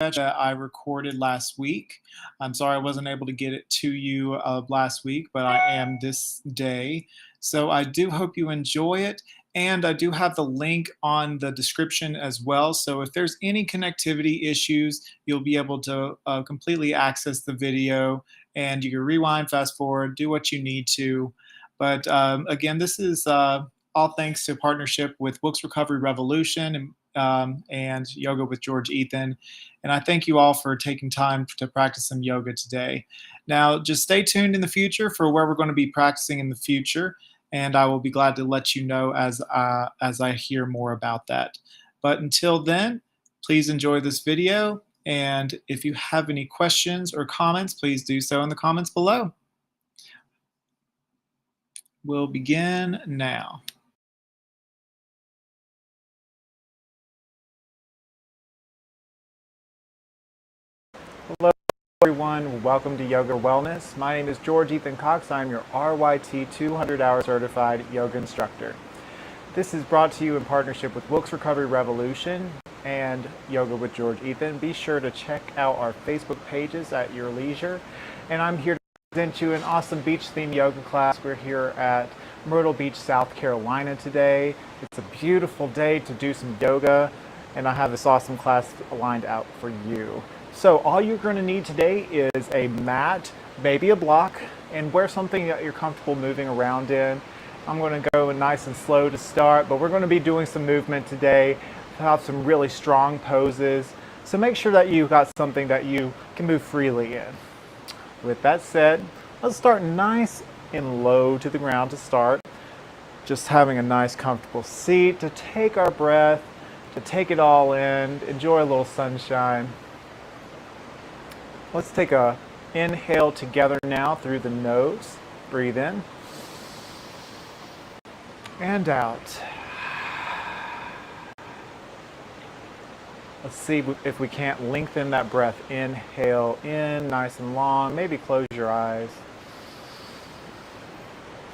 that I recorded last week. I'm sorry I wasn't able to get it to you last week, but I am this day. So I do hope you enjoy it. And I do have the link on the description as well. So if there's any connectivity issues, you'll be able to completely access the video, and you can rewind, fast forward, do what you need to. But again, this is all thanks to partnership with Wilkes Recovery Revolution and Yoga with George Ethan. And I thank you all for taking time to practice some yoga today. Now, just stay tuned in the future for where we're going to be practicing in the future, and I will be glad to let you know as I hear more about that. But until then, please enjoy this video, and if you have any questions or comments, please do so in the comments below. We'll begin now. Hello everyone, welcome to Yoga Wellness. My name is George Ethan Cox. I'm your RYT 200-hour certified yoga instructor. This is brought to you in partnership with Wilkes Recovery Revolution and Yoga with George Ethan. Be sure to check out our Facebook pages at your leisure. And I'm here to present you an awesome beach-themed yoga class. We're here at Myrtle Beach, South Carolina today. It's a beautiful day to do some yoga, and I have this awesome class lined out for you. So all you're going to need today is a mat, maybe a block, and wear something that you're comfortable moving around in. I'm going to go nice and slow to start, but we're going to be doing some movement today, have some really strong poses. So make sure that you've got something that you can move freely in. With that said, let's start nice and low to the ground to start. Just having a nice comfortable seat to take our breath, to take it all in, enjoy a little sunshine. Let's take a inhale together now through the nose. Breathe in and out. Let's see if we can't lengthen that breath. Inhale in nice and long. Maybe close your eyes.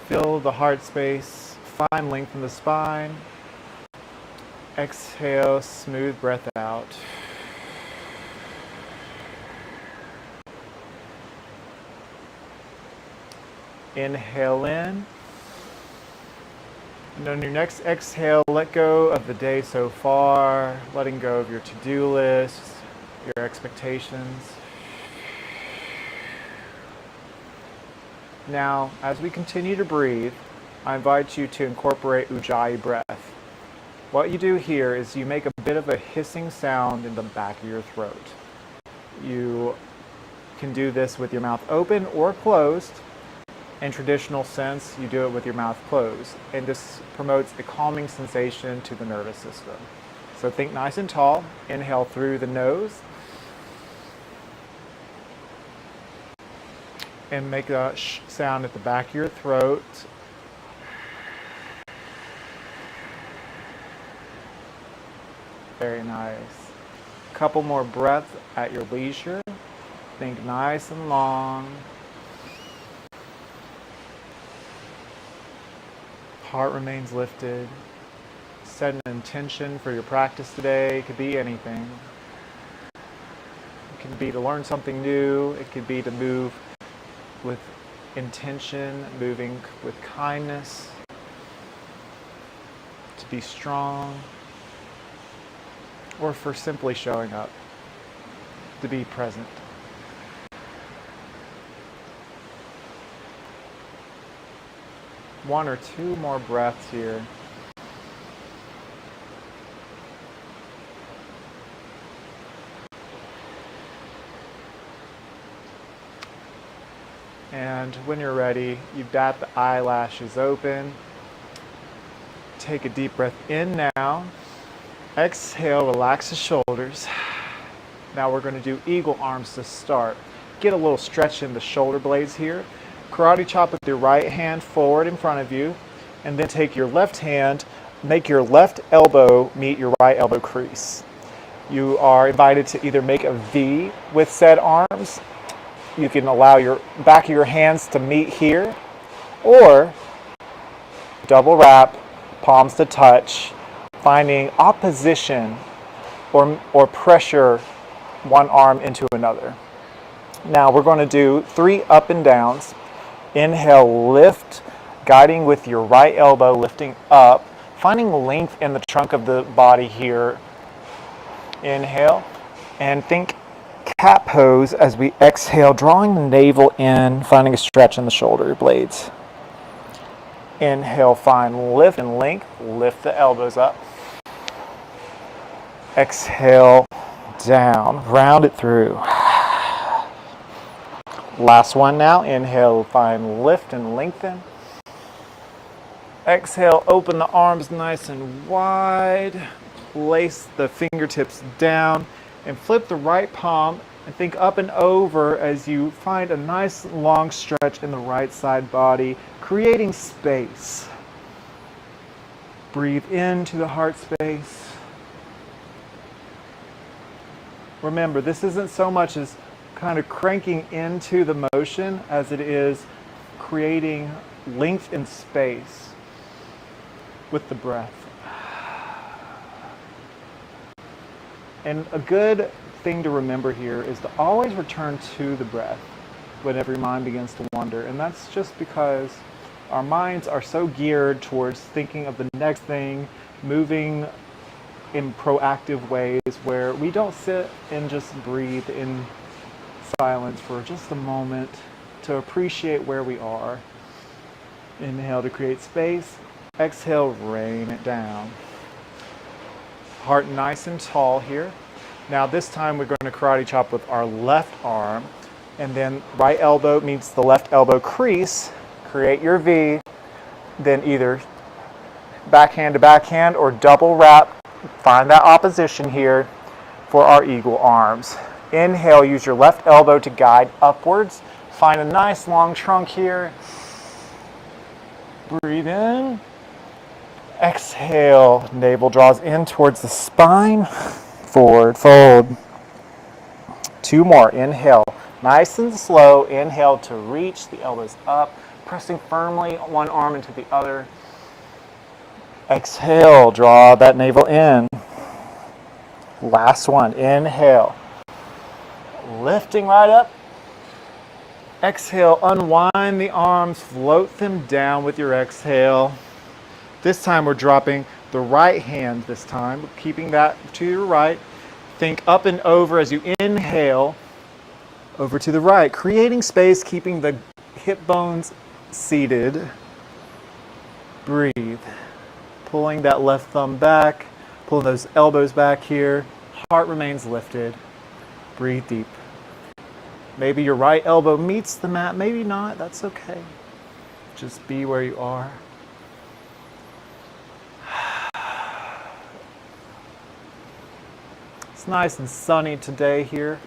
Fill the heart space. Find length in the spine. Exhale, smooth breath out. Inhale in, and on your next exhale, let go of the day so far, letting go of your to-do list, your expectations. Now, as we continue to breathe, I invite you to incorporate Ujjayi breath. What you do here is you make a bit of a hissing sound in the back of your throat. You can do this with your mouth open or closed. In traditional sense, you do it with your mouth closed, and this promotes a calming sensation to the nervous system. So think nice and tall. Inhale through the nose, and make a sound at the back of your throat. Very nice. Couple more breaths at your leisure. Think nice and long. Heart remains lifted. Set an intention for your practice today. It could be anything. It could be to learn something new. It could be to move with intention, moving with kindness, to be strong, or for simply showing up, to be present. One or two more breaths here. And when you're ready, you bat the eyelashes open. Take a deep breath in now. Exhale, relax the shoulders. Now we're going to do eagle arms to start. Get a little stretch in the shoulder blades here. Karate chop with your right hand forward in front of you, and then take your left hand, make your left elbow meet your right elbow crease. You are invited to either make a V with said arms. You can allow your back of your hands to meet here, or double wrap, palms to touch, finding opposition or pressure one arm into another. Now we're going to do 3 up and downs. Inhale, lift, guiding with your right elbow, lifting up, finding length in the trunk of the body here. Inhale, and think cat pose as we exhale, drawing the navel in, finding a stretch in the shoulder blades. Inhale, find lift and length, lift the elbows up. Exhale, down, round it through. Last one now. Inhale, find lift and lengthen. Exhale, open the arms nice and wide. Place the fingertips down and flip the right palm and think up and over as you find a nice long stretch in the right side body, creating space. Breathe into the heart space. Remember, this isn't so much as kind of cranking into the motion as it is creating length and space with the breath. And a good thing to remember here is to always return to the breath whenever your mind begins to wander. And that's just because our minds are so geared towards thinking of the next thing, moving in proactive ways where we don't sit and just breathe in silence for just a moment to appreciate where we are. Inhale to create space. Exhale, rain it down. Heart nice and tall here. Now this time we're going to karate chop with our left arm, and then right elbow meets the left elbow crease. Create your V. Then either backhand to backhand or double wrap. Find that opposition here for our eagle arms. Inhale, use your left elbow to guide upwards. Find a nice long trunk here. Breathe in. Exhale, navel draws in towards the spine. Forward fold. 2 more. Inhale, nice and slow. Inhale to reach the elbows up, pressing firmly one arm into the other. Exhale, draw that navel in. Last one. Inhale, lifting right up. Exhale, unwind the arms, float them down with your exhale. This time we're dropping the right hand this time, keeping that to your right. Think up and over as you inhale, over to the right, creating space, keeping the hip bones seated. Breathe. Pulling that left thumb back, pulling those elbows back here. Heart remains lifted. Breathe deep. Maybe your right elbow meets the mat, maybe not, that's okay. Just be where you are. It's nice and sunny today here,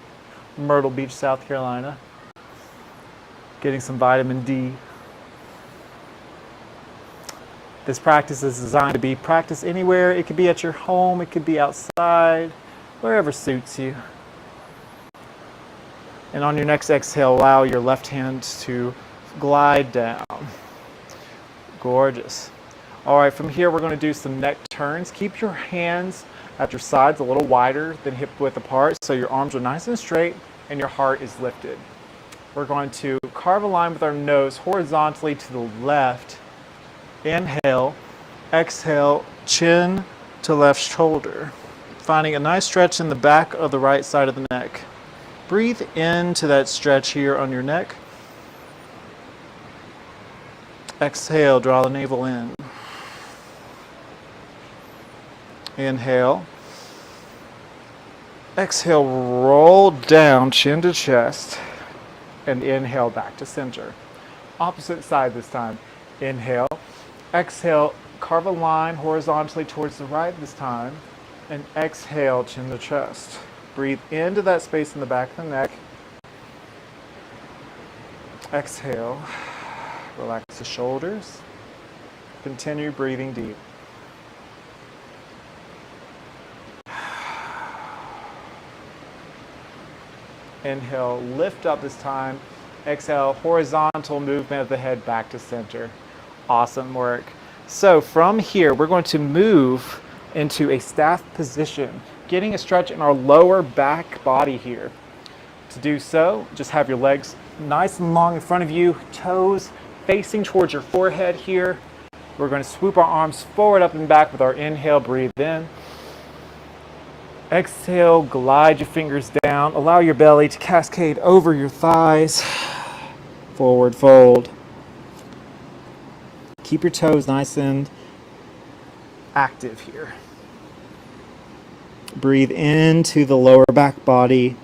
Myrtle Beach, South Carolina. Getting some vitamin D. This practice is designed to be practiced anywhere. It could be at your home, it could be outside, wherever suits you. And on your next exhale, allow your left hand to glide down. Gorgeous. All right, from here we're going to do some neck turns. Keep your hands at your sides a little wider than hip width apart so your arms are nice and straight and your heart is lifted. We're going to carve a line with our nose horizontally to the left. Inhale, exhale, chin to left shoulder. Finding a nice stretch in the back of the right side of the neck. Breathe into that stretch here on your neck. Exhale, draw the navel in. Inhale. Exhale, roll down, chin to chest. And inhale, back to center. Opposite side this time. Inhale. Exhale, carve a line horizontally towards the right this time. And exhale, chin to chest. Breathe into that space in the back of the neck. Exhale. Relax the shoulders. Continue breathing deep. Inhale, lift up this time. Exhale, horizontal movement of the head back to center. Awesome work. So from here, we're going to move into a staff position. getting a stretch in our lower back body here. To do so, just have your legs nice and long in front of you, toes facing towards your forehead here. We're going to swoop our arms forward, up and back with our inhale. Breathe in. Exhale, glide your fingers down. Allow your belly to cascade over your thighs. Forward fold. Keep your toes nice and active here. Breathe into the lower back body.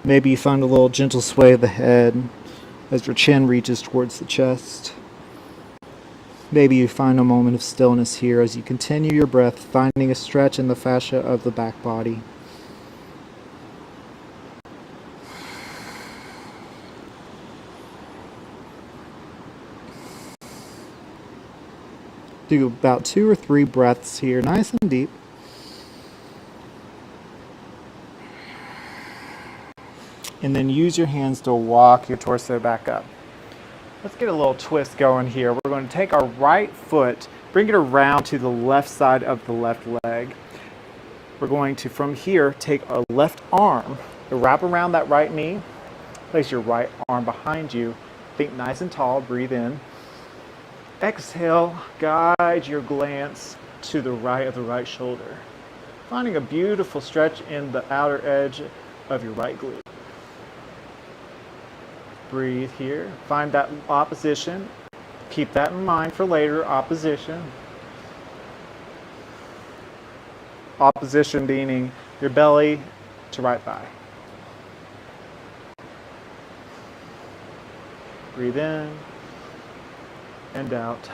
Maybe you find a little gentle sway of the head as your chin reaches towards the chest. Maybe you find a moment of stillness here as you continue your breath, finding a stretch in the fascia of the back body. Do about 2 or 3 breaths here, nice and deep. And then use your hands to walk your torso back up. Let's get a little twist going here. We're going to take our right foot, bring it around to the left side of the left leg. We're going to, from here, take our left arm, wrap around that right knee, place your right arm behind you. Think nice and tall, breathe in. Exhale, guide your glance to the right of the right shoulder. Finding a beautiful stretch in the outer edge of your right glute. Breathe here. Find that opposition. Keep that in mind for later. Opposition. Opposition meaning your belly to right thigh. Breathe in and out.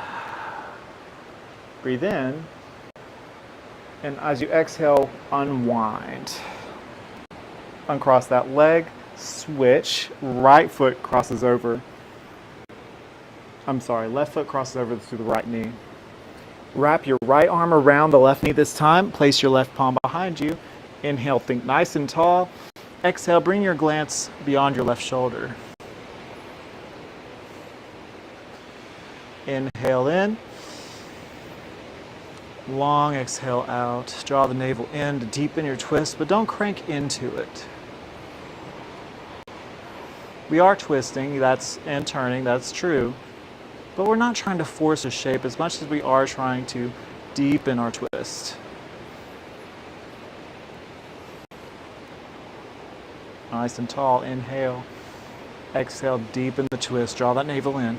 Breathe in. And as you exhale, unwind. Uncross that leg. Switch, right foot crosses over. Left foot crosses over to the right knee. Wrap your right arm around the left knee this time. Place your left palm behind you. Inhale, think nice and tall. Exhale, bring your glance beyond your left shoulder. Inhale in. Long exhale out. Draw the navel in to deepen your twist, but don't crank into it. We are twisting, and turning, that's true, but we're not trying to force a shape as much as we are trying to deepen our twist. Nice and tall, inhale. Exhale, deepen the twist, draw that navel in.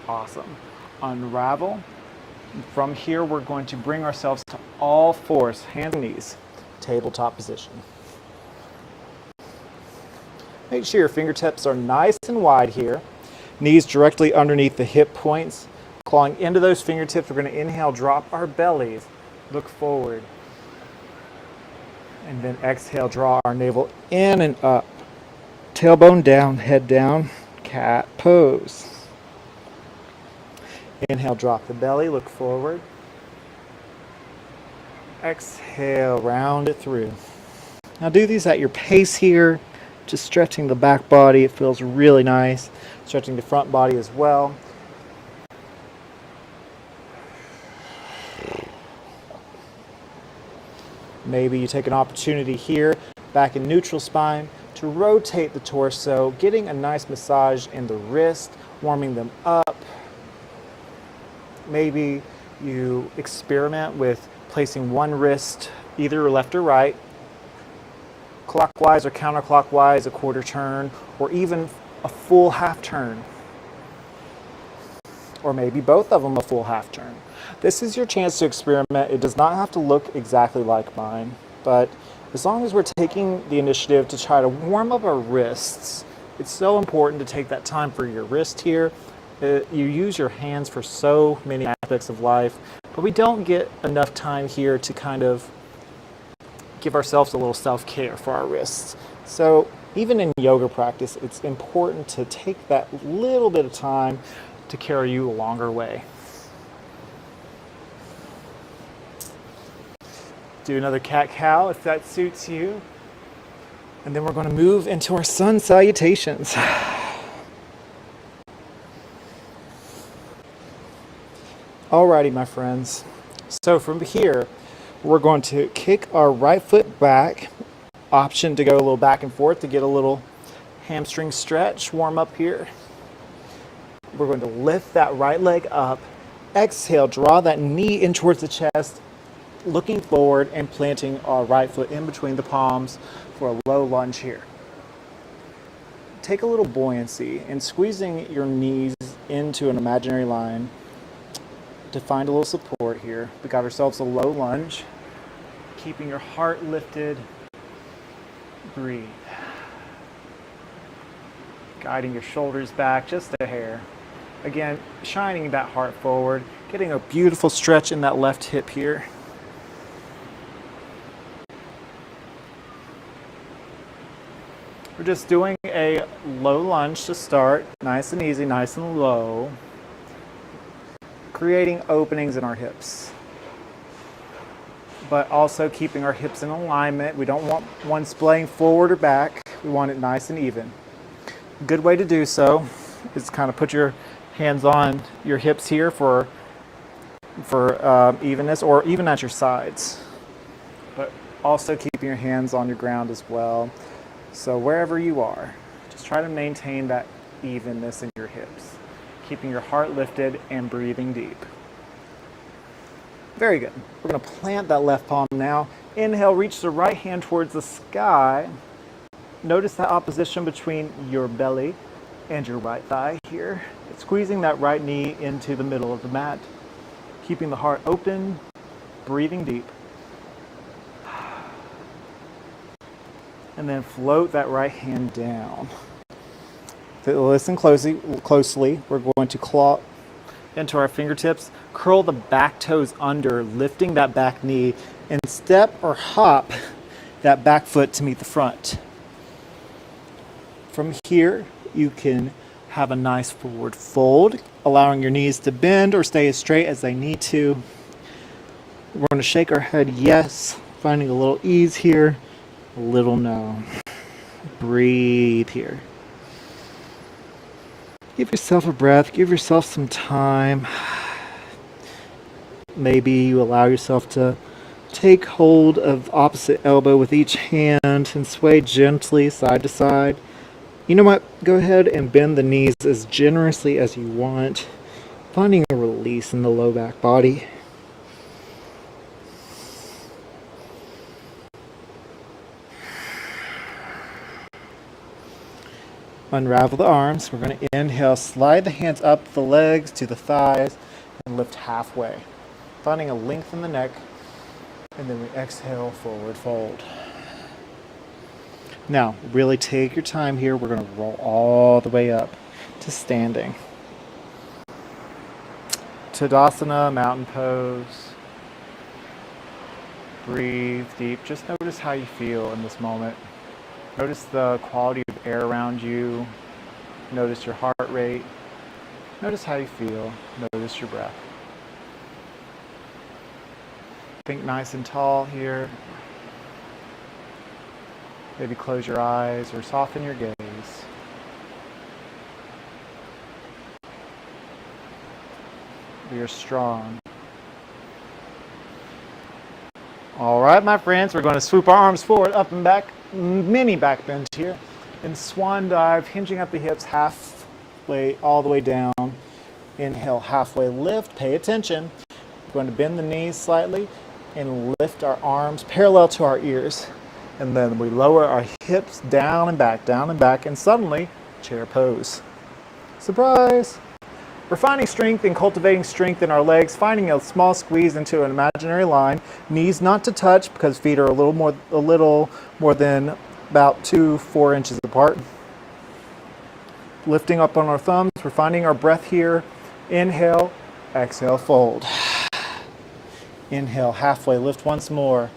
Awesome. Unravel. From here, we're going to bring ourselves to all fours, hands and knees, tabletop position. Make sure your fingertips are nice and wide here. Knees directly underneath the hip points. Clawing into those fingertips, we're going to inhale, drop our bellies, look forward. And then exhale, draw our navel in and up. Tailbone down, head down, cat pose. Inhale, drop the belly, look forward. Exhale, round it through. Now do these at your pace here. Just stretching the back body, it feels really nice. Stretching the front body as well. Maybe you take an opportunity here, back in neutral spine, to rotate the torso, getting a nice massage in the wrist, warming them up. Maybe you experiment with placing one wrist, either left or right, clockwise or counterclockwise, a quarter turn, or even a full half turn. Or maybe both of them a full half turn. This is your chance to experiment. It does not have to look exactly like mine, but as long as we're taking the initiative to try to warm up our wrists, it's so important to take that time for your wrist here. You use your hands for so many aspects of life, but we don't get enough time here to kind of give ourselves a little self-care for our wrists. So even in yoga practice, it's important to take that little bit of time to carry you a longer way. Do another cat-cow if that suits you. And then we're going to move into our sun salutations. Alrighty, my friends. So from here, We're going to kick our right foot back, option to go a little back and forth to get a little hamstring stretch, warm up here. We're going to lift that right leg up. Exhale, draw that knee in towards the chest, looking forward and planting our right foot in between the palms for a low lunge here. Take a little buoyancy and squeezing your knees into an imaginary line to find a little support here. We got ourselves a low lunge, keeping your heart lifted. Breathe. Guiding your shoulders back just a hair. Again, shining that heart forward, getting a beautiful stretch in that left hip here. We're just doing a low lunge to start, nice and easy, nice and low, creating openings in our hips, but also keeping our hips in alignment. We don't want one splaying forward or back. We want it nice and even. A good way to do so is kind of put your hands on your hips here for evenness, or even at your sides, but also keeping your hands on your ground as well. So wherever you are, just try to maintain that evenness in your hips, keeping your heart lifted and breathing deep. Very good. We're going to plant that left palm now. Inhale, reach the right hand towards the sky. Notice that opposition between your belly and your right thigh here. Squeezing that right knee into the middle of the mat, keeping the heart open, breathing deep. And then float that right hand down. Listen closely. We're going to claw into our fingertips, curl the back toes under, lifting that back knee, and step or hop that back foot to meet the front. From here, you can have a nice forward fold, allowing your knees to bend or stay as straight as they need to. We're going to shake our head yes, finding a little ease here, a little no. Breathe here. Give yourself a breath, give yourself some time. Maybe you allow yourself to take hold of opposite elbow with each hand and sway gently side to side. You know what? Go ahead and bend the knees as generously as you want, finding a release in the low back body. Unravel the arms. We're going to inhale, slide the hands up the legs to the thighs, and lift halfway, finding a length in the neck, and then we exhale, forward fold. Now, really take your time here. We're going to roll all the way up to standing. Tadasana, mountain pose. Breathe deep. Just notice how you feel in this moment. Notice the quality of air around you. Notice your heart rate. Notice how you feel. Notice your breath. Think nice and tall here. Maybe close your eyes or soften your gaze. We are strong. All right, my friends, we're going to swoop our arms forward, up and back, mini back bend here. And swan dive, hinging at the hips halfway, all the way down. Inhale, halfway lift, pay attention. We're going to bend the knees slightly and lift our arms parallel to our ears. And then we lower our hips down and back, and suddenly, chair pose. Surprise! We're finding strength and cultivating strength in our legs, finding a small squeeze into an imaginary line. Knees not to touch because feet are a little more than about 2-4 inches apart. Lifting up on our thumbs, we're finding our breath here. Inhale, exhale, fold. Inhale, halfway, lift once more.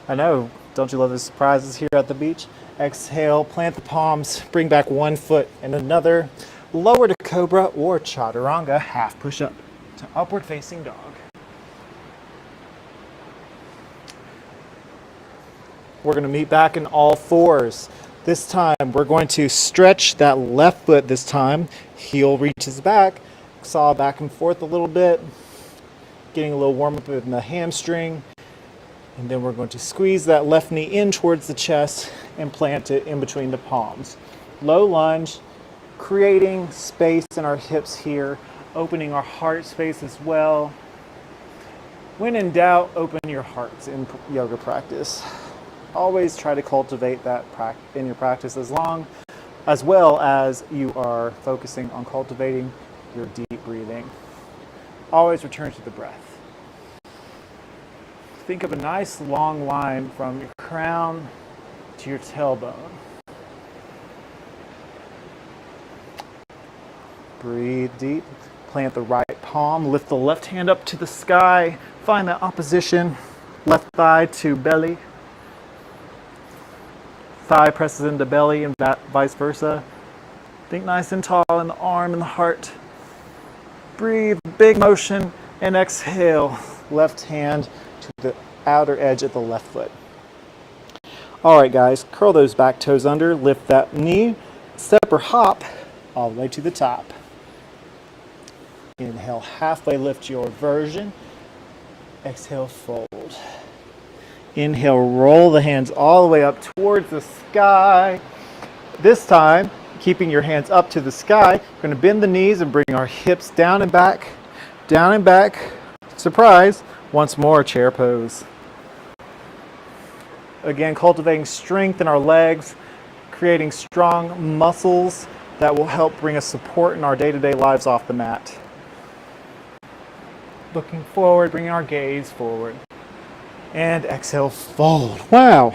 I know. Don't you love the surprises here at the beach? Exhale, plant the palms, bring back one foot and another. Lower to cobra or chaturanga, half push up to upward facing dog. We're going to meet back in all fours. This time we're going to stretch that left foot this time. Heel reaches back, saw back and forth a little bit, getting a little warm up in the hamstring. And then we're going to squeeze that left knee in towards the chest and plant it in between the palms. Low lunge, creating space in our hips here, opening our heart space as well. When in doubt, open your hearts in yoga practice. Always try to cultivate that in your practice as well as you are focusing on cultivating your deep breathing. Always return to the breath. Think of a nice long line from your crown to your tailbone. Breathe deep. Plant the right palm. Lift the left hand up to the sky. Find that opposition. Left thigh to belly. Thigh presses into belly and vice versa. Think nice and tall in the arm and the heart. Breathe, big motion, and exhale. Left hand to the outer edge of the left foot. All right, guys, curl those back toes under, lift that knee, step or hop all the way to the top. Inhale, halfway lift your version. Exhale, fold. Inhale, roll the hands all the way up towards the sky. This time, keeping your hands up to the sky, we're going to bend the knees and bring our hips down and back, down and back. Surprise, once more, chair pose. Again, cultivating strength in our legs, creating strong muscles that will help bring us support in our day-to-day lives off the mat. Looking forward, bringing our gaze forward. And exhale, fold. Wow.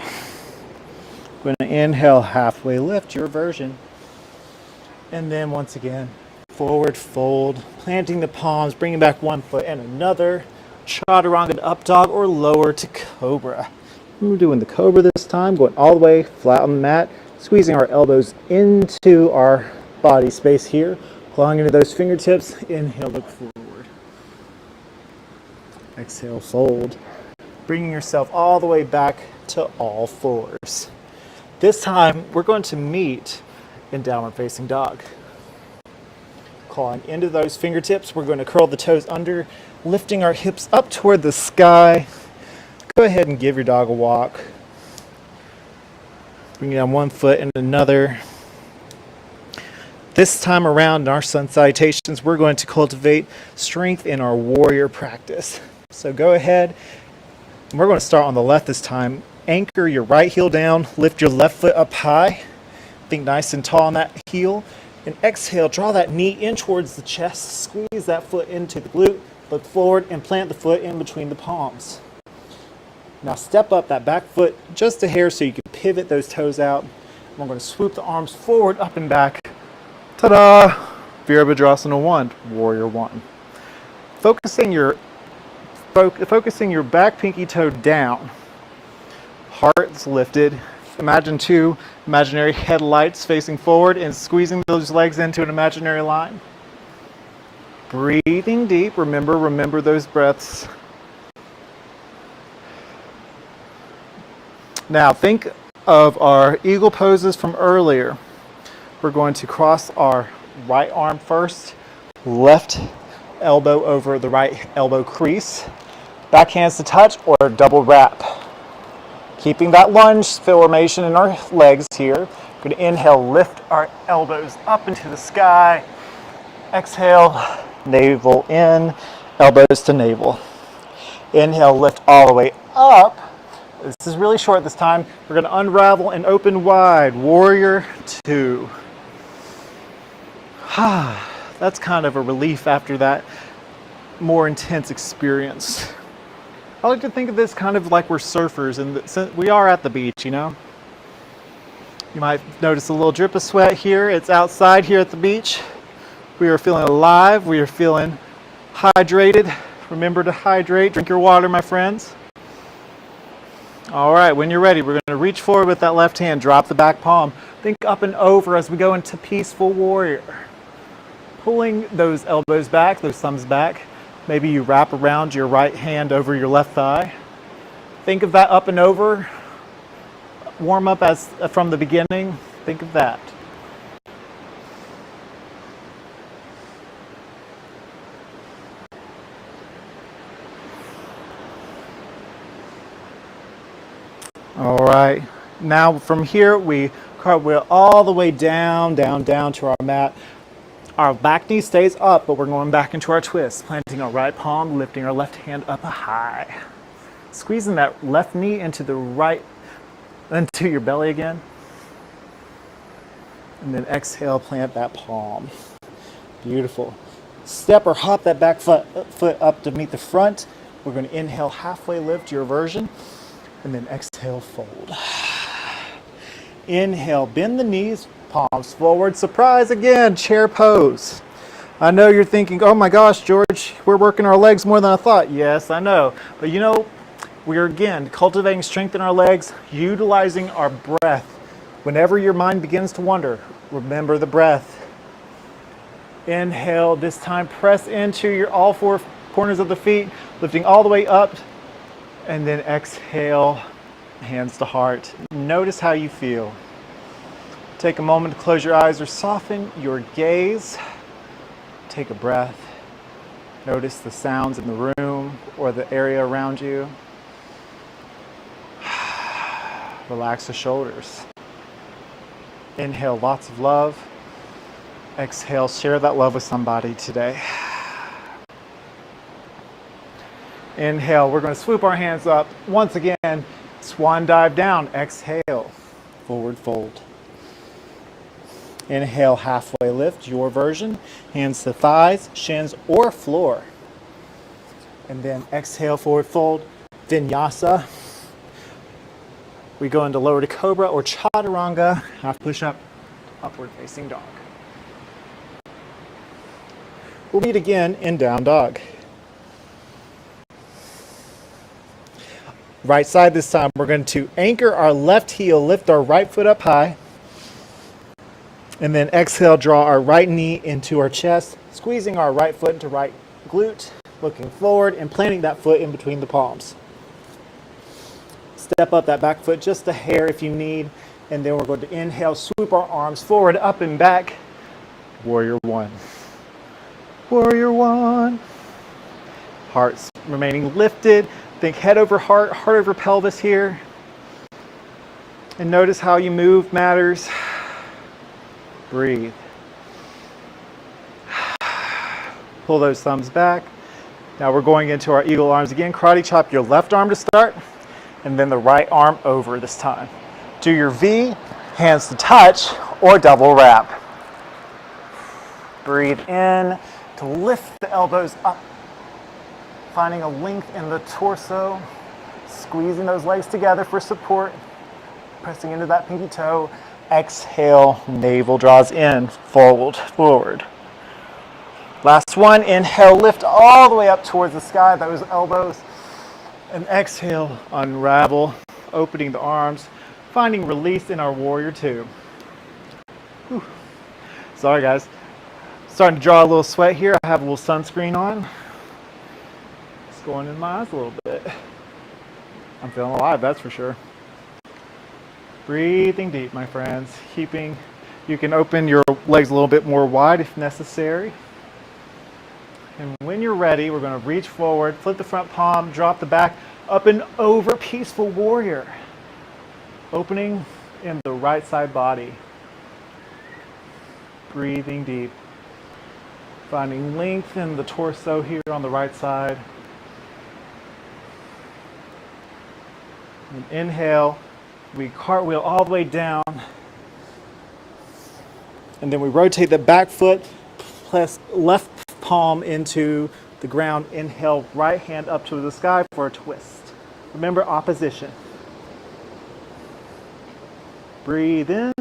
Going to inhale, halfway lift your version. And then once again, forward fold, planting the palms, bringing back one foot and another. Chaturanga to up dog or lower to cobra. We're doing the cobra this time, going all the way flat on the mat, squeezing our elbows into our body space here, clawing into those fingertips. Inhale, look forward. Exhale, fold. Bringing yourself all the way back to all fours. This time, we're going to meet in downward facing dog. Clawing into those fingertips, we're going to curl the toes under, lifting our hips up toward the sky. Go ahead and give your dog a walk. Bring down one foot and another. This time around in our sun salutations, we're going to cultivate strength in our warrior practice. So go ahead. We're going to start on the left this time. Anchor your right heel down, lift your left foot up high. Think nice and tall on that heel. And exhale, draw that knee in towards the chest. Squeeze that foot into the glute. Look forward and plant the foot in between the palms. Now step up that back foot just a hair so you can pivot those toes out. We're going to swoop the arms forward, up and back. Ta-da! Virabhadrasana 1, Warrior 1. Focusing your back pinky toe down. Heart's lifted. Imagine two imaginary headlights facing forward and squeezing those legs into an imaginary line. Breathing deep. Remember those breaths. Now think of our eagle poses from earlier. We're going to cross our right arm first, left elbow over the right elbow crease, back hands to touch or double wrap. Keeping that lunge formation in our legs here. We're going to inhale, lift our elbows up into the sky. Exhale, navel in, elbows to navel. Inhale, lift all the way up. This is really short this time. We're going to unravel and open wide. Warrior 2. That's kind of a relief after that more intense experience. I like to think of this kind of like we're surfers, and we are at the beach, you know? You might notice a little drip of sweat here. It's outside here at the beach. We are feeling alive. We are feeling hydrated. Remember to hydrate. Drink your water, my friends. All right, when you're ready, we're going to reach forward with that left hand. Drop the back palm. Think up and over as we go into peaceful warrior. Pulling those elbows back, those thumbs back. Maybe you wrap around your right hand over your left thigh. Think of that up and over. Warm up as from the beginning. Think of that. right. Now from here, we cartwheel all the way down, down, down to our mat. Our back knee stays up, but we're going back into our twist, planting our right palm, lifting our left hand up high. Squeezing that left knee into the right, into your belly again. And then exhale, plant that palm. Beautiful. Step or hop that back foot up to meet the front. We're going to inhale, halfway lift your version, and then exhale, fold. Inhale, bend the knees, palms forward. Surprise again, chair pose. I know you're thinking, oh my gosh, George, we're working our legs more than I thought. Yes, I know. But you know, we're again cultivating strength in our legs, utilizing our breath. Whenever your mind begins to wander, remember the breath. Inhale, this time press into your all four corners of the feet, lifting all the way up, and then exhale, hands to heart. Notice how you feel. Take a moment to close your eyes or soften your gaze. Take a breath. Notice the sounds in the room or the area around you. Relax the shoulders. Inhale, lots of love. Exhale, share that love with somebody today. Inhale, we're going to swoop our hands up. Once again, swan dive down. Exhale, forward fold. Inhale, halfway lift, your version. Hands to thighs, shins, or floor. And then exhale, forward fold, vinyasa. We go into lower to cobra or chaturanga, half push-up, upward facing dog. We'll meet again in down dog. Right side this time, we're going to anchor our left heel, lift our right foot up high, and then exhale, draw our right knee into our chest, squeezing our right foot into right glute, looking forward and planting that foot in between the palms. Step up that back foot just a hair if you need, and then we're going to inhale, swoop our arms forward, up and back. Warrior one. Warrior one. Hearts remaining lifted. Think head over heart, heart over pelvis here. And notice how you move matters. Breathe. Pull those thumbs back. Now we're going into our eagle arms again. Karate chop your left arm to start, and then the right arm over this time. Do your V, hands to touch, or double wrap. Breathe in to lift the elbows up, finding a length in the torso, squeezing those legs together for support, pressing into that pinky toe. Exhale, navel draws in, forward. Last one, inhale, lift all the way up towards the sky, those elbows. And exhale, unravel, opening the arms, finding release in our warrior two. Whew. Sorry guys, starting to draw a little sweat here. I have a little sunscreen on. It's going in my eyes a little bit. I'm feeling alive, that's for sure. Breathing deep, my friends. You can open your legs a little bit more wide if necessary. And when you're ready, we're going to reach forward, flip the front palm, drop the back, up and over, peaceful warrior. Opening in the right side body. Breathing deep. Finding length in the torso here on the right side. And inhale, we cartwheel all the way down. And then we rotate the back foot, press left palm into the ground. Inhale, right hand up to the sky for a twist. Remember opposition. Breathe in,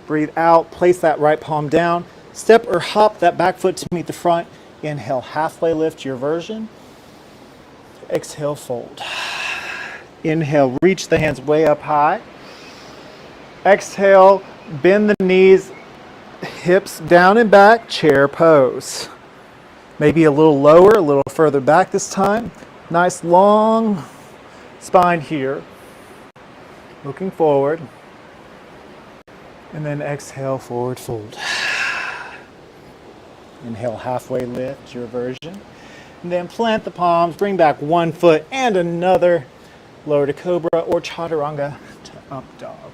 breathe out, place that right palm down. Step or hop that back foot to meet the front. Inhale, halfway lift your version. Exhale, fold. Inhale, reach the hands way up high. Exhale, bend the knees, hips down and back, chair pose. Maybe a little lower, a little further back this time. Nice long spine here. Looking forward. And then exhale, forward fold. Inhale, halfway lift your version. And then plant the palms, bring back one foot and another. lower to cobra or chaturanga to up dog.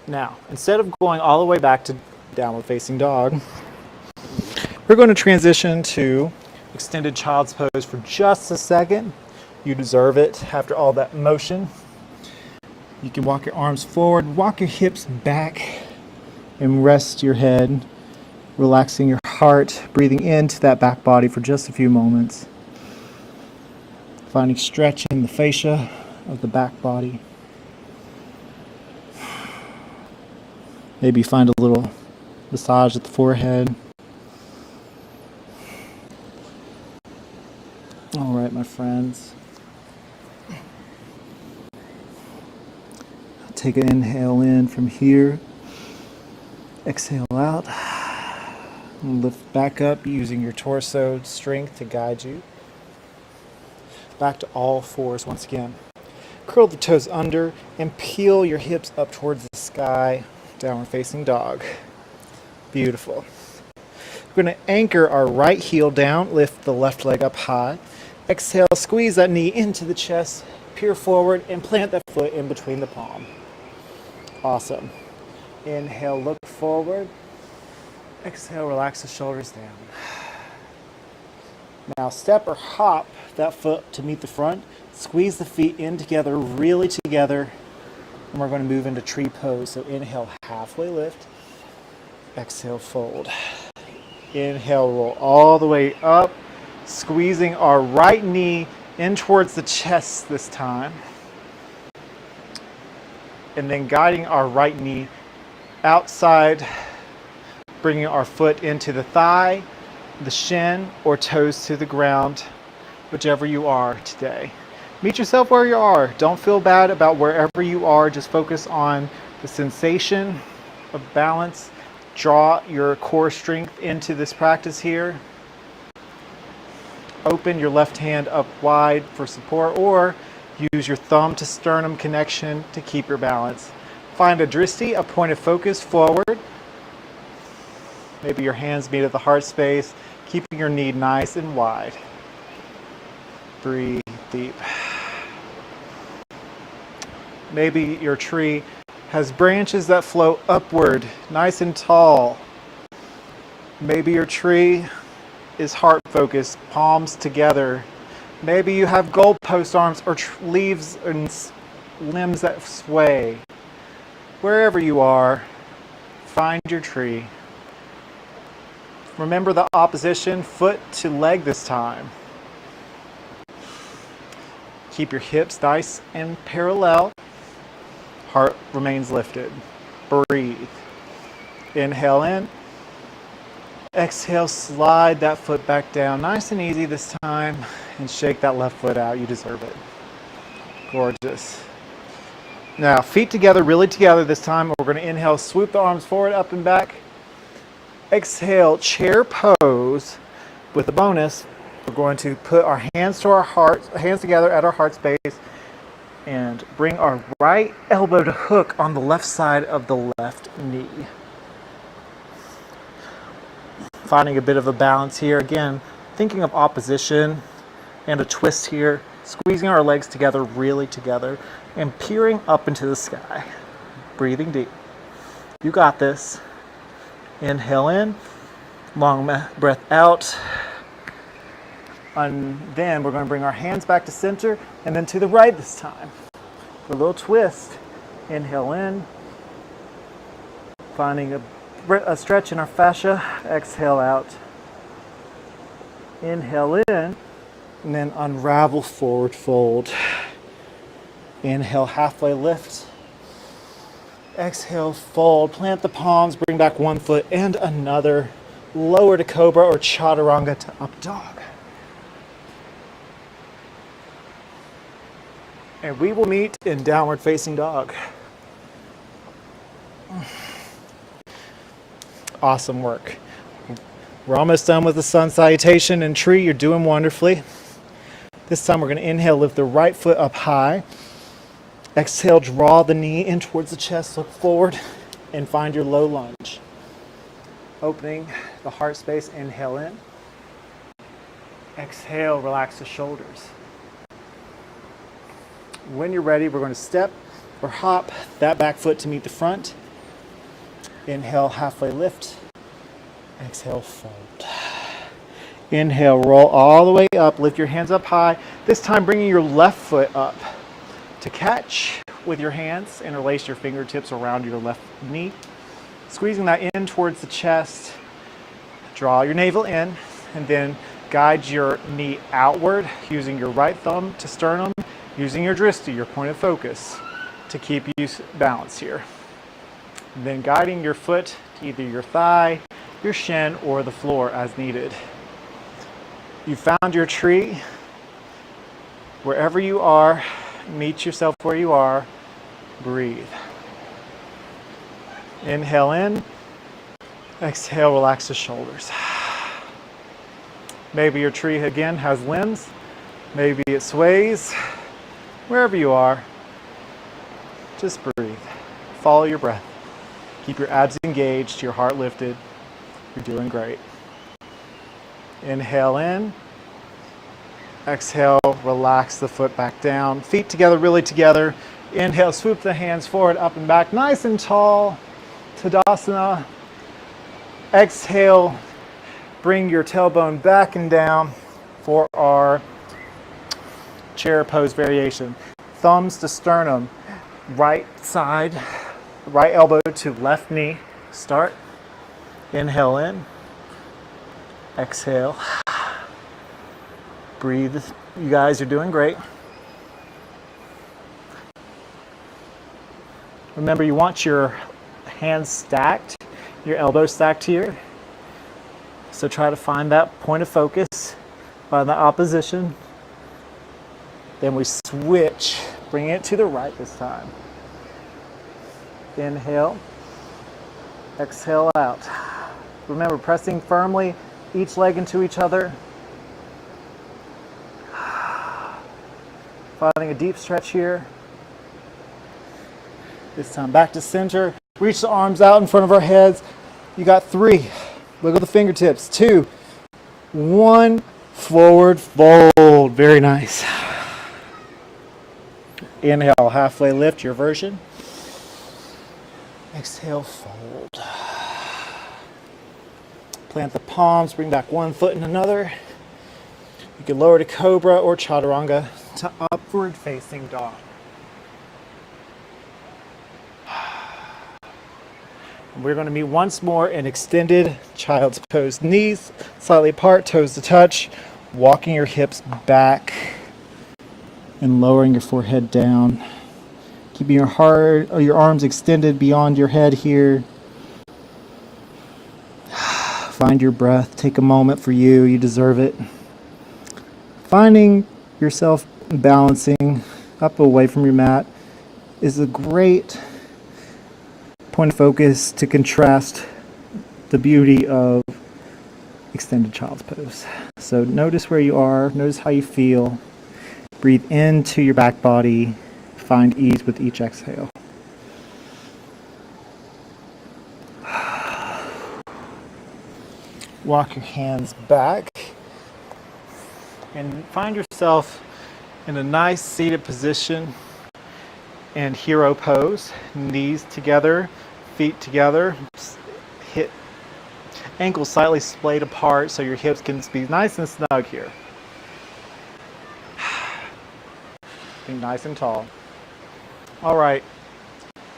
Now, instead of going all the way back to downward facing dog, we're going to transition to extended child's pose for just a second. You deserve it after all that motion. You can walk your arms forward, walk your hips back, and rest your head, relaxing your heart, breathing into that back body for just a few moments. Finding stretch in the fascia of the back body. Maybe find a little massage at the forehead. All right, my friends. Take an inhale in from here. Exhale out. And lift back up using your torso strength to guide you. Back to all fours once again. Curl the toes under and peel your hips up towards the sky. Downward facing dog. Beautiful. We're going to anchor our right heel down, lift the left leg up high. Exhale, squeeze that knee into the chest, peer forward, and plant that foot in between the palm. Awesome. Inhale, look forward. Exhale, relax the shoulders down. Now step or hop that foot to meet the front. Squeeze the feet in together, really together. And we're going to move into tree pose. So inhale, halfway lift. Exhale, fold. Inhale, roll all the way up. Squeezing our right knee in towards the chest this time. And then guiding our right knee outside, bringing our foot into the thigh, the shin, or toes to the ground, whichever you are today. Meet yourself where you are. Don't feel bad about wherever you are. Just focus on the sensation of balance. Draw your core strength into this practice here. Open your left hand up wide for support, or use your thumb to sternum connection to keep your balance. Find a drishti, a point of focus forward. Maybe your hands meet at the heart space, keeping your knee nice and wide. Breathe deep. Maybe your tree has branches that flow upward, nice and tall. Maybe your tree is heart focused, palms together. Maybe you have goalpost arms or leaves and limbs that sway. Wherever you are, find your tree. Remember the opposition, foot to leg this time. Keep your hips nice and parallel. Heart remains lifted. Breathe. Inhale in. Exhale, slide that foot back down. Nice and easy this time. And shake that left foot out. You deserve it. Gorgeous. Now, feet together, really together this time. We're going to inhale, swoop the arms forward, up and back. Exhale, chair pose. With a bonus, we're going to put our hands to our heart, hands together at our heart space, and bring our right elbow to hook on the left side of the left knee. Finding a bit of a balance here. Again, thinking of opposition and a twist here. Squeezing our legs together, really together, and peering up into the sky. Breathing deep. You got this. Inhale in, long breath out. And then we're going to bring our hands back to center and then to the right this time. For a little twist. Inhale in, finding a stretch in our fascia. Exhale out. Inhale in, and then unravel, forward fold. Inhale, halfway lift. Exhale, fold. Plant the palms, bring back one foot and another. Lower to cobra or chaturanga to up dog. And we will meet in downward facing dog. Awesome work. We're almost done with the sun salutation and tree. You're doing wonderfully. This time we're going to inhale, lift the right foot up high. Exhale, draw the knee in towards the chest, look forward, and find your low lunge. Opening the heart space, inhale in. Exhale, relax the shoulders. When you're ready, we're going to step or hop that back foot to meet the front. Inhale, halfway lift. Exhale, fold. Inhale, roll all the way up. Lift your hands up high. This time bringing your left foot up to catch with your hands. Interlace your fingertips around your left knee. Squeezing that in towards the chest. Draw your navel in and then guide your knee outward using your right thumb to sternum, using your drishti, your point of focus, to keep you balanced here. And then guiding your foot to either your thigh, your shin, or the floor as needed. You found your tree. Wherever you are, meet yourself where you are. Breathe. Inhale in. Exhale, relax the shoulders. Maybe your tree again has limbs. Maybe it sways. Wherever you are, just breathe. Follow your breath. Keep your abs engaged, your heart lifted. You're doing great. Inhale in. Exhale, relax the foot back down. Feet together, really together. Inhale, swoop the hands forward, up and back, nice and tall. Tadasana. Exhale, bring your tailbone back and down for our chair pose variation. Thumbs to sternum, right side, right elbow to left knee. Start. Inhale in. Exhale. Breathe. You guys are doing great. Remember, you want your hands stacked, your elbows stacked here. So try to find that point of focus by the opposition. Then we switch, bring it to the right this time. Inhale, exhale out. Remember, pressing firmly each leg into each other. Finding a deep stretch here. This time back to center. Reach the arms out in front of our heads. You got 3. Wiggle the fingertips. 2, 1. Forward fold. Very nice. Inhale, halfway lift, your version. Exhale, fold. Plant the palms, bring back one foot and another. You can lower to cobra or chaturanga to upward facing dog. We're going to meet once more in extended child's pose. Knees slightly apart, toes to touch, walking your hips back and lowering your forehead down. Keeping your heart or your arms extended beyond your head here. Find your breath. Take a moment for you. You deserve it. Finding yourself balancing up away from your mat is a great point of focus to contrast the beauty of extended child's pose. So notice where you are, notice how you feel. Breathe into your back body. Find ease with each exhale. Walk your hands back and find yourself in a nice seated position in hero pose. Knees together, feet together, hip, ankles slightly splayed apart so your hips can be nice and snug here. Be nice and tall. All right.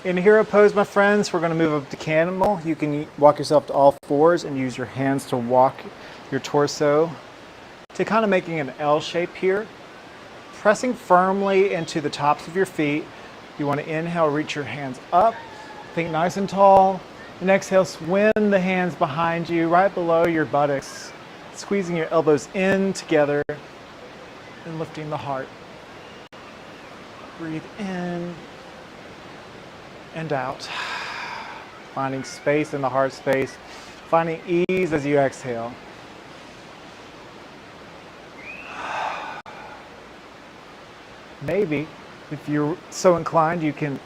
In hero pose, my friends, we're going to move up to camel. You can walk yourself to all fours and use your hands to walk your torso to kind of making an L shape here. Pressing firmly into the tops of your feet. You want to inhale, reach your hands up. Think nice and tall. And exhale, swim the hands behind you, right below your buttocks. Squeezing your elbows in together and lifting the heart. Breathe in and out. Finding space in the heart space. Finding ease as you exhale. Maybe, if you're so inclined, you can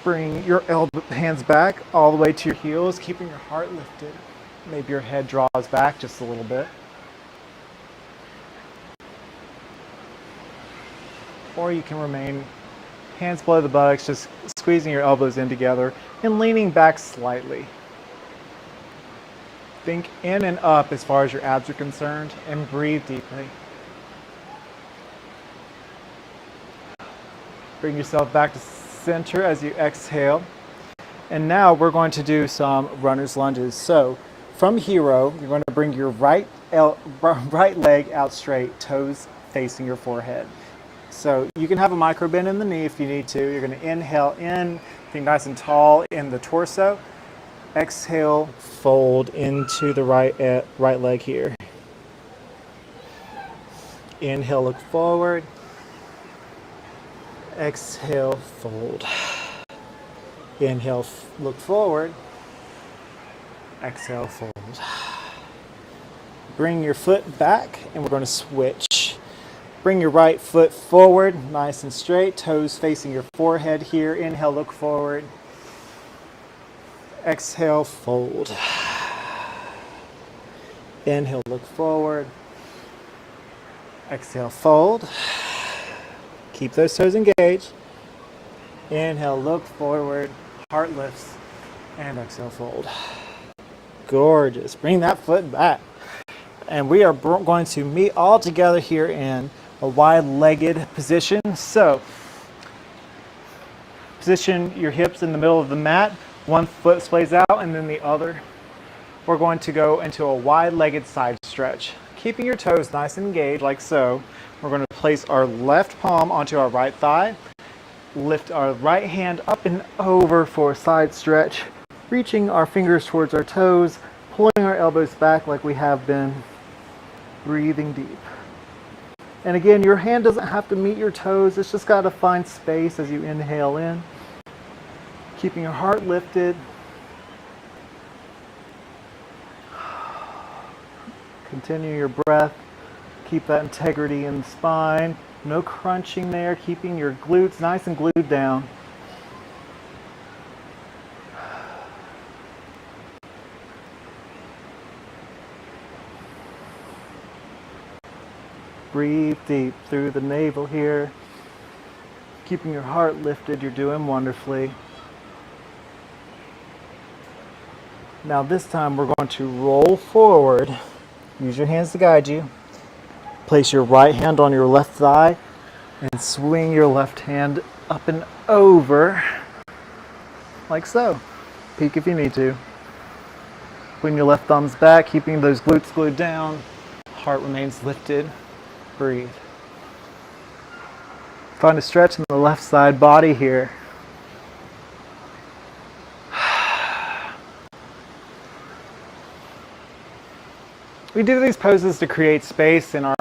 bring your hands back all the way to your heels, keeping your heart lifted. Maybe your head draws back just a little bit. or you can remain hands below the buttocks, just squeezing your elbows in together and leaning back slightly. Think in and up as far as your abs are concerned, and breathe deeply. Bring yourself back to center as you exhale. And now we're going to do some runner's lunges. So from hero, you're going to bring your right leg out straight, toes facing your forehead. So you can have a micro bend in the knee if you need to. You're going to inhale in, be nice and tall in the torso. Exhale, fold into the right leg here. Inhale, look forward. Exhale, fold. Inhale, look forward. Exhale, fold. Bring your foot back, and we're going to switch. Bring your right foot forward, nice and straight, toes facing your forehead here. Inhale, look forward. Exhale, fold. Inhale, look forward. Exhale, fold. Keep those toes engaged. Inhale, look forward, heart lifts, and exhale, fold. Gorgeous. Bring that foot back. And we are going to meet all together here in a wide-legged position. So, position your hips in the middle of the mat. One foot splays out and then the other. We're going to go into a wide-legged side stretch. Keeping your toes nice and engaged like so. We're going to place our left palm onto our right thigh. Lift our right hand up and over for a side stretch. Reaching our fingers towards our toes. Pulling our elbows back like we have been. Breathing deep. And again, your hand doesn't have to meet your toes. It's just got to find space as you inhale in. Keeping your heart lifted. Continue your breath. Keep that integrity in the spine. No crunching there. Keeping your glutes nice and glued down. Breathe deep through the navel here. Keeping your heart lifted. You're doing wonderfully. Now this time we're going to roll forward. Use your hands to guide you. Place your right hand on your left thigh and swing your left hand up and over like so. Peek if you need to. Putting your left thumbs back, keeping those glutes glued down. Heart remains lifted. Breathe. Find a stretch in the left side body here. We do these poses to create space in our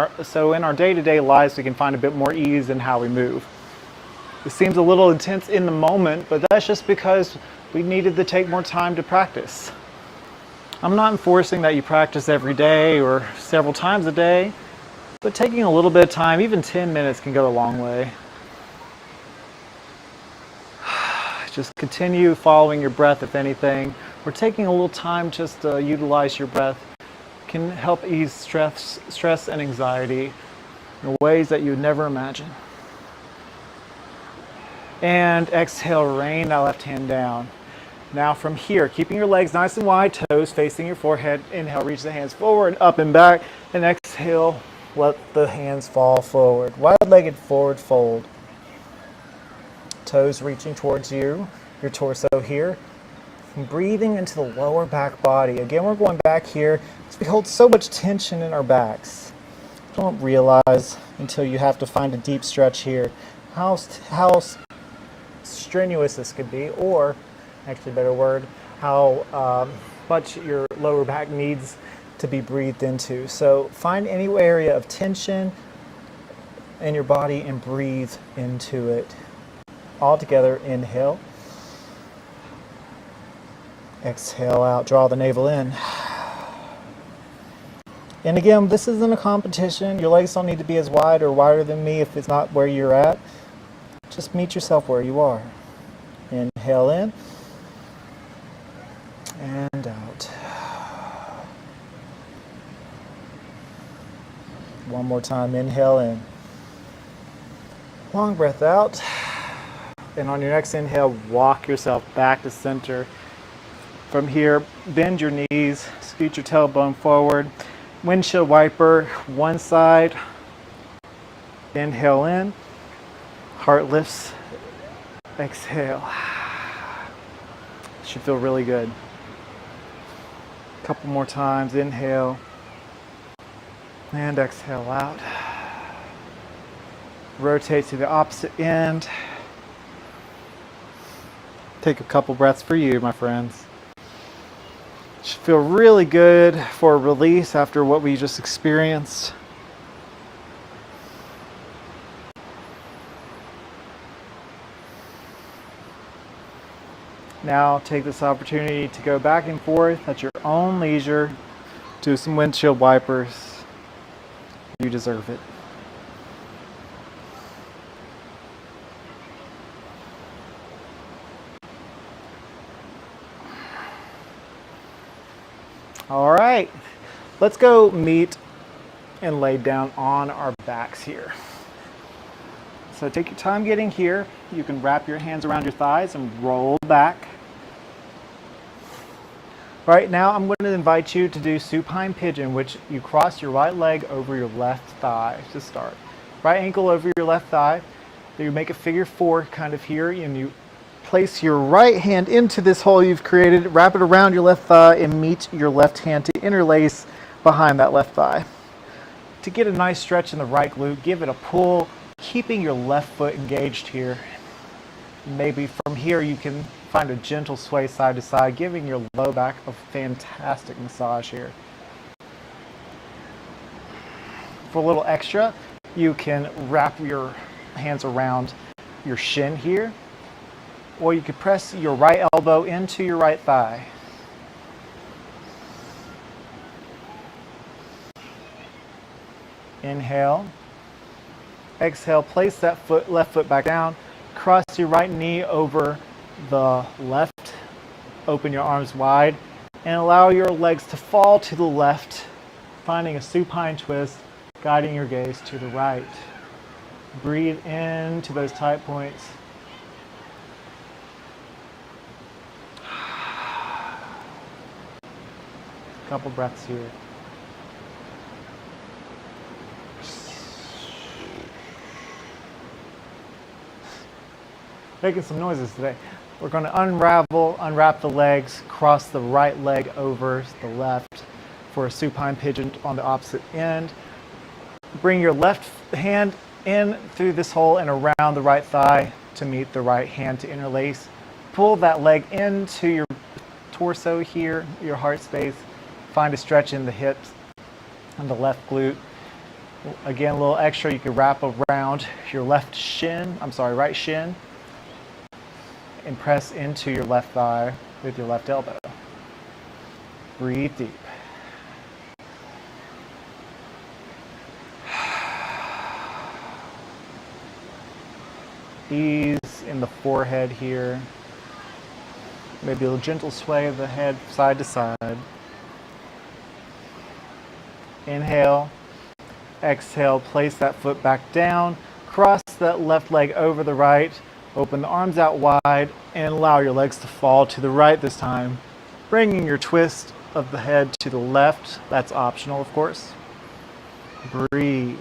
day-to-day lives we can find a bit more ease in how we move. It seems a little intense in the moment, but that's just because we needed to take more time to practice. I'm not enforcing that you practice every day or several times a day, but taking a little bit of time, even 10 minutes, can go a long way. Just continue following your breath, if anything, or taking a little time just to utilize your breath can help ease stress and anxiety in ways that you would never imagine. And exhale, rain that left hand down. Now from here, keeping your legs nice and wide, toes facing your forehead. Inhale, reach the hands forward, up and back. And exhale, let the hands fall forward. Wide-legged forward fold. Toes reaching towards you, your torso here. And breathing into the lower back body. Again, we're going back here because we hold so much tension in our backs. Don't realize until you have to find a deep stretch here how strenuous this could be, or actually a better word, how much your lower back needs to be breathed into. So find any area of tension in your body and breathe into it. All together, inhale. Exhale out, draw the navel in. And again, this isn't a competition. Your legs don't need to be as wide or wider than me if it's not where you're at. Just meet yourself where you are. Inhale in and out. One more time, inhale in Long breath out. And on your next inhale, walk yourself back to center. From here, bend your knees, scoot your tailbone forward. Windshield wiper, one side. Inhale in. Heart lifts. Exhale. Should feel really good. A couple more times. Inhale. And exhale out. Rotate to the opposite end. Take a couple breaths for you, my friends. Should feel really good for a release after what we just experienced. Now take this opportunity to go back and forth at your own leisure. Do some windshield wipers. You deserve it. All right, let's go meet and lay down on our backs here. So take your time getting here. You can wrap your hands around your thighs and roll back. Right now, I'm going to invite you to do supine pigeon, which you cross your right leg over your left thigh to start. Right ankle over your left thigh. Then you make a figure four kind of here, and you place your right hand into this hole you've created, wrap it around your left thigh, and meet your left hand to interlace behind that left thigh. To get a nice stretch in the right glute, give it a pull, keeping your left foot engaged here. Maybe from here you can find a gentle sway side to side, giving your low back a fantastic massage here. For a little extra, you can wrap your hands around your shin here, or you could press your right elbow into your right thigh. Inhale. Exhale, place that left foot back down. Cross your right knee over the left. Open your arms wide and allow your legs to fall to the left, finding a supine twist, guiding your gaze to the right. Breathe into those tight points. Couple breaths here. Making some noises today. We're going to unwrap the legs, cross the right leg over the left for a supine pigeon on the opposite end. Bring your left hand in through this hole and around the right thigh to meet the right hand to interlace. Pull that leg into your torso here, your heart space. Find a stretch in the hips and the left glute. Again, a little extra, you can wrap around your right shin, and press into your left thigh with your left elbow. Breathe deep. Ease in the forehead here. Maybe a gentle sway of the head side to side. Inhale. Exhale, place that foot back down. Cross that left leg over the right. Open the arms out wide and allow your legs to fall to the right this time. Bringing your twist of the head to the left. That's optional, of course. Breathe.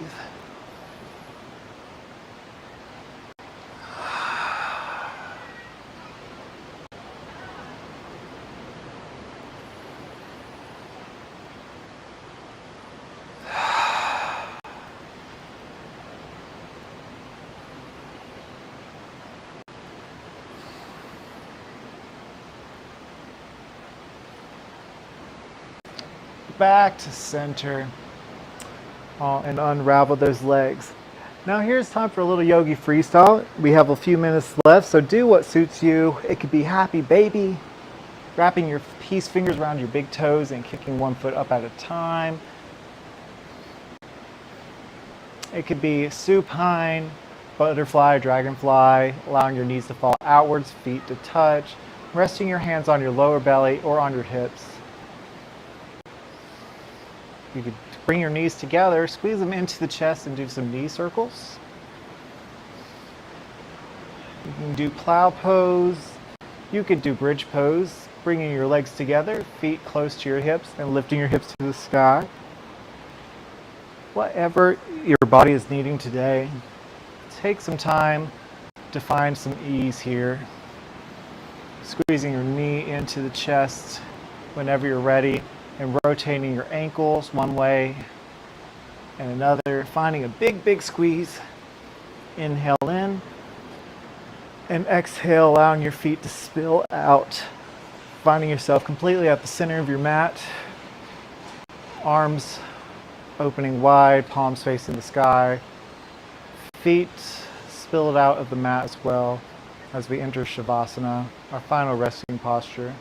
Back to center and unravel those legs. Now here's time for a little yogi freestyle. We have a few minutes left, so do what suits you. It could be happy baby, wrapping your peace fingers around your big toes and kicking one foot up at a time. It could be supine, butterfly, dragonfly, allowing your knees to fall outwards, feet to touch, resting your hands on your lower belly or on your hips. You could bring your knees together, squeeze them into the chest and do some knee circles. You can do plow pose. You could do bridge pose, bringing your legs together, feet close to your hips, and lifting your hips to the sky. Whatever your body is needing today, take some time to find some ease here. Squeezing your knee into the chest whenever you're ready, and rotating your ankles one way and another, finding a big squeeze. Inhale in, and exhale, allowing your feet to spill out, finding yourself completely at the center of your mat, arms opening wide, palms facing the sky, feet spilled out of the mat as well as we enter Shavasana, our final resting posture.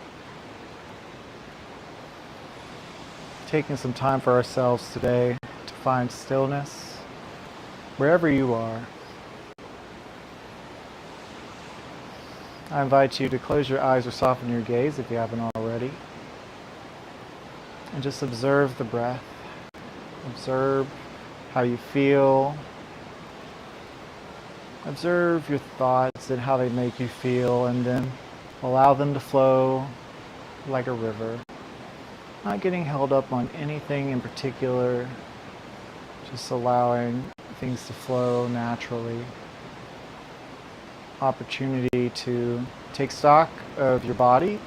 Taking some time for ourselves today to find stillness wherever you are. I invite you to close your eyes or soften your gaze if you haven't already. And just observe the breath. Observe how you feel. Observe your thoughts and how they make you feel, and then allow them to flow like a river. Not getting held up on anything in particular, just allowing things to flow naturally. Opportunity to take stock of your body,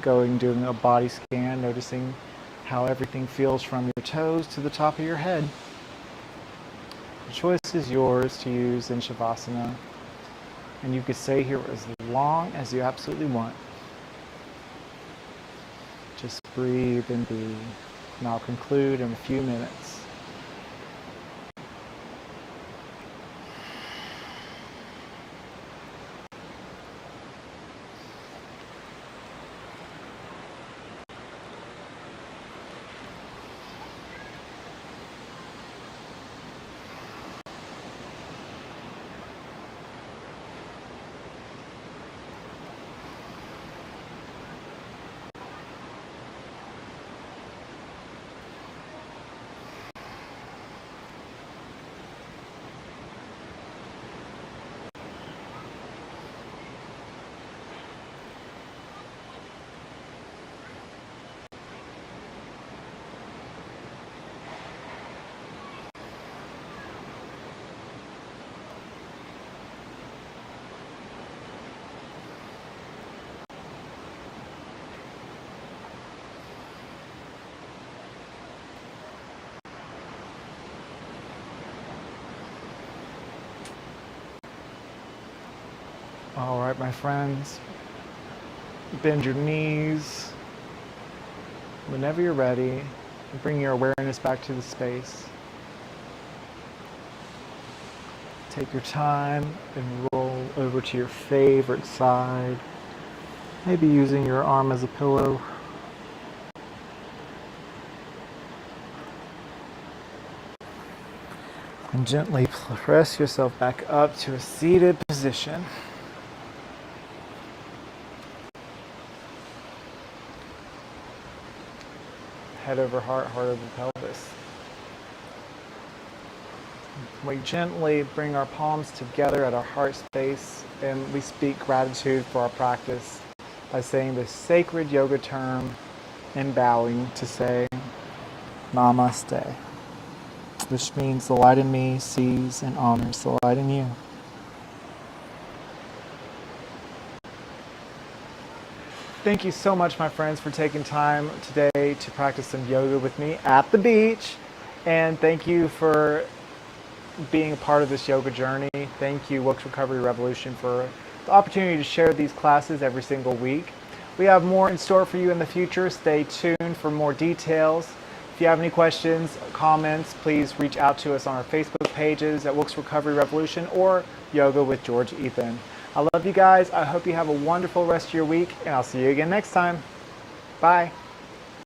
doing a body scan, noticing how everything feels from your toes to the top of your head. The choice is yours to use in Shavasana, and you can stay here as long as you absolutely want. Just breathe and be, and I'll conclude in a few minutes. All right, my friends, bend your knees whenever you're ready, and bring your awareness back to the space. Take your time and roll over to your favorite side, maybe using your arm as a pillow. And gently press yourself back up to a seated position. Head over heart, heart over pelvis. We gently bring our palms together at our heart space, and we speak gratitude for our practice by saying the sacred yoga term and bowing to say Namaste, which means the light in me sees and honors the light in you. Thank you so much, my friends, for taking time today to practice some yoga with me at the beach. And thank you for being a part of this yoga journey. Thank you, Wilkes Recovery Revolution, for the opportunity to share these classes every single week. We have more in store for you in the future. Stay tuned for more details. If you have any questions, comments, please reach out to us on our Facebook pages at Wilkes Recovery Revolution or Yoga with George Ethan. I love you guys. I hope you have a wonderful rest of your week, and I'll see you again next time. Bye.